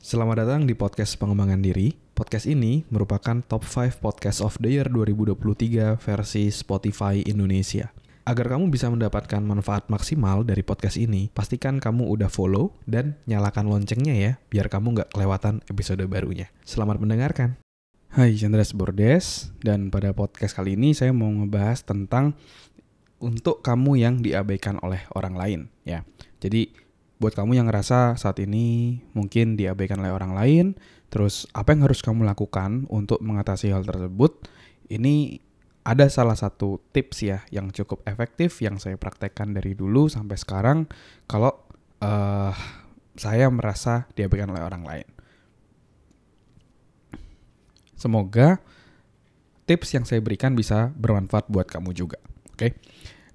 Selamat datang di podcast pengembangan diri. Podcast ini merupakan top 5 podcast of the year 2023 versi Spotify Indonesia. Agar kamu bisa mendapatkan manfaat maksimal dari podcast ini, pastikan kamu udah follow dan nyalakan loncengnya ya, biar kamu nggak kelewatan episode barunya. Selamat mendengarkan. Hai, Chandras Bordes, dan pada podcast kali ini saya mau ngebahas tentang untuk kamu yang diabaikan oleh orang lain. Ya, jadi buat kamu yang ngerasa saat ini mungkin diabaikan oleh orang lain, terus apa yang harus kamu lakukan untuk mengatasi hal tersebut? Ini ada salah satu tips ya yang cukup efektif yang saya praktekkan dari dulu sampai sekarang kalau saya merasa diabaikan oleh orang lain. Semoga tips yang saya berikan bisa bermanfaat buat kamu juga. Oke?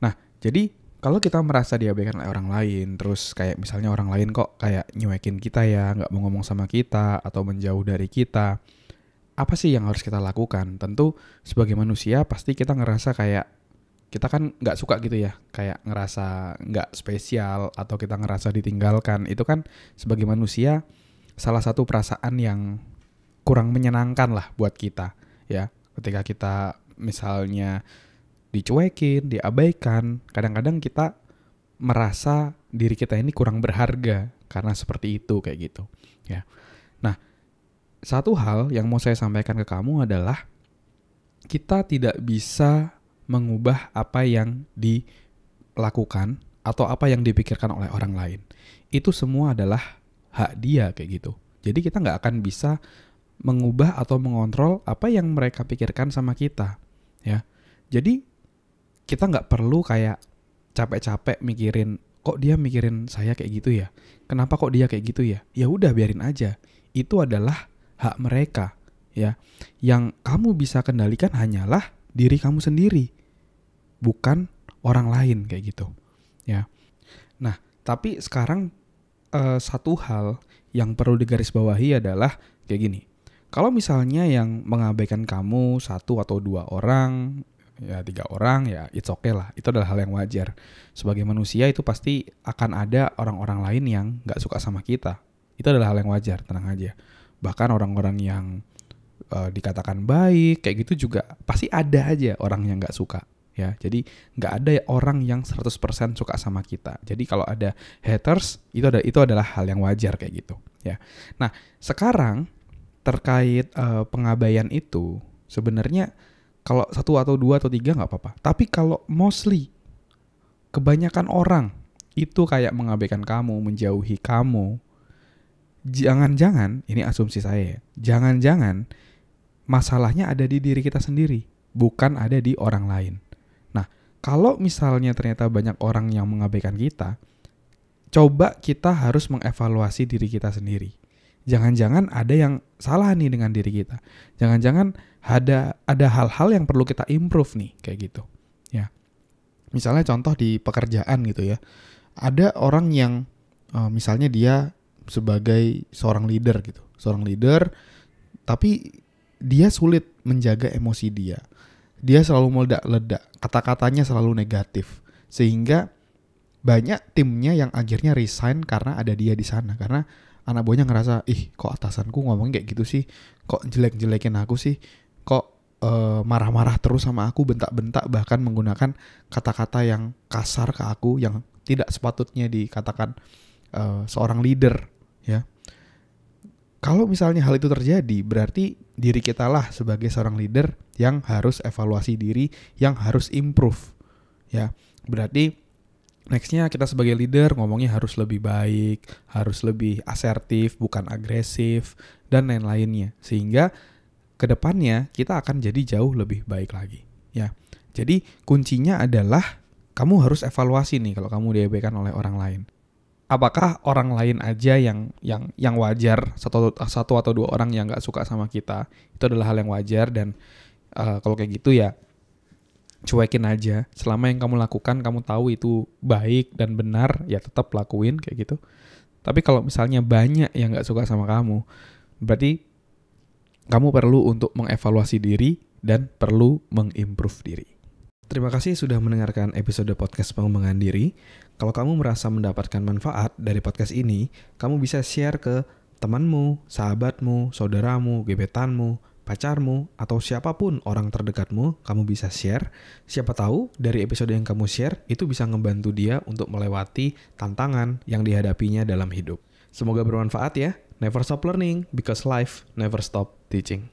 Nah, jadi kalau kita merasa diabaikan oleh orang lain, terus kayak misalnya orang lain kok kayak nyuekin kita ya, nggak mau ngomong sama kita, atau menjauh dari kita, apa sih yang harus kita lakukan? Tentu sebagai manusia pasti kita ngerasa kayak, kita kan nggak suka gitu ya, kayak ngerasa nggak spesial, atau kita ngerasa ditinggalkan. Itu kan sebagai manusia salah satu perasaan yang kurang menyenangkan lah buat kita, ya. Ketika kita misalnya dicuekin, diabaikan, kadang-kadang kita merasa diri kita ini kurang berharga karena seperti itu kayak gitu ya. Nah, satu hal yang mau saya sampaikan ke kamu adalah kita tidak bisa mengubah apa yang dilakukan atau apa yang dipikirkan oleh orang lain. Itu semua adalah hak dia kayak gitu. Jadi kita nggak akan bisa mengubah atau mengontrol apa yang mereka pikirkan sama kita ya. Jadi kita nggak perlu kayak capek-capek mikirin, kok dia mikirin saya kayak gitu ya? Kenapa kok dia kayak gitu ya? Ya udah biarin aja. Itu adalah hak mereka, ya. Yang kamu bisa kendalikan hanyalah diri kamu sendiri, bukan orang lain kayak gitu, ya. Nah, tapi sekarang satu hal yang perlu digarisbawahi adalah kayak gini. Kalau misalnya yang mengabaikan kamu 1 atau 2 orang, ya 3 orang, ya it's okay lah. Itu adalah hal yang wajar. Sebagai manusia itu pasti akan ada orang-orang lain yang gak suka sama kita. Itu adalah hal yang wajar, tenang aja. Bahkan orang-orang yang dikatakan baik, kayak gitu juga pasti ada aja orang yang gak suka. Ya, jadi gak ada orang yang 100% suka sama kita. Jadi kalau ada haters, itu adalah hal yang wajar kayak gitu. Ya. Nah, sekarang terkait pengabaian itu, sebenarnya kalau 1 atau 2 atau 3 gak apa-apa. Tapi kalau mostly, kebanyakan orang itu kayak mengabaikan kamu, menjauhi kamu, jangan-jangan, ini asumsi saya ya, jangan-jangan masalahnya ada di diri kita sendiri, bukan ada di orang lain. Nah, kalau misalnya ternyata banyak orang yang mengabaikan kita, coba kita harus mengevaluasi diri kita sendiri. Jangan-jangan ada yang salah nih dengan diri kita. Jangan-jangan ada hal-hal yang perlu kita improve nih, kayak gitu. Ya. Misalnya contoh di pekerjaan gitu ya. Ada orang yang misalnya dia sebagai seorang leader gitu. Seorang leader, tapi dia sulit menjaga emosi dia. Dia selalu meledak-ledak, kata-katanya selalu negatif. Sehingga banyak timnya yang akhirnya resign karena ada dia di sana. Karena anak buahnya ngerasa, kok atasanku ngomongin kayak gitu sih, kok jelek-jelekin aku sih, kok marah-marah terus sama aku, bentak-bentak, bahkan menggunakan kata-kata yang kasar ke aku yang tidak sepatutnya dikatakan seorang leader, ya. Kalau misalnya hal itu terjadi, berarti diri kita lah sebagai seorang leader yang harus evaluasi diri, yang harus improve, ya. Berarti nextnya kita sebagai leader ngomongnya harus lebih baik, harus lebih asertif, bukan agresif, dan lain-lainnya. Sehingga kedepannya kita akan jadi jauh lebih baik lagi. Ya, jadi kuncinya adalah kamu harus evaluasi nih kalau kamu diabaikan oleh orang lain. Apakah orang lain aja yang wajar, satu atau 2 orang yang nggak suka sama kita, itu adalah hal yang wajar, dan kalau kayak gitu ya cuekin aja. Selama yang kamu lakukan kamu tahu itu baik dan benar, ya tetap lakuin kayak gitu. Tapi kalau misalnya banyak yang gak suka sama kamu, berarti kamu perlu untuk mengevaluasi diri dan perlu mengimprove diri. Terima kasih sudah mendengarkan episode podcast pengembangan diri. Kalau kamu merasa mendapatkan manfaat dari podcast ini, kamu bisa share ke temanmu, sahabatmu, saudaramu, gebetanmu, pacarmu, atau siapapun orang terdekatmu, kamu bisa share. Siapa tahu dari episode yang kamu share itu bisa ngebantu dia untuk melewati tantangan yang dihadapinya dalam hidup. Semoga bermanfaat ya. Never stop learning because life never stop teaching.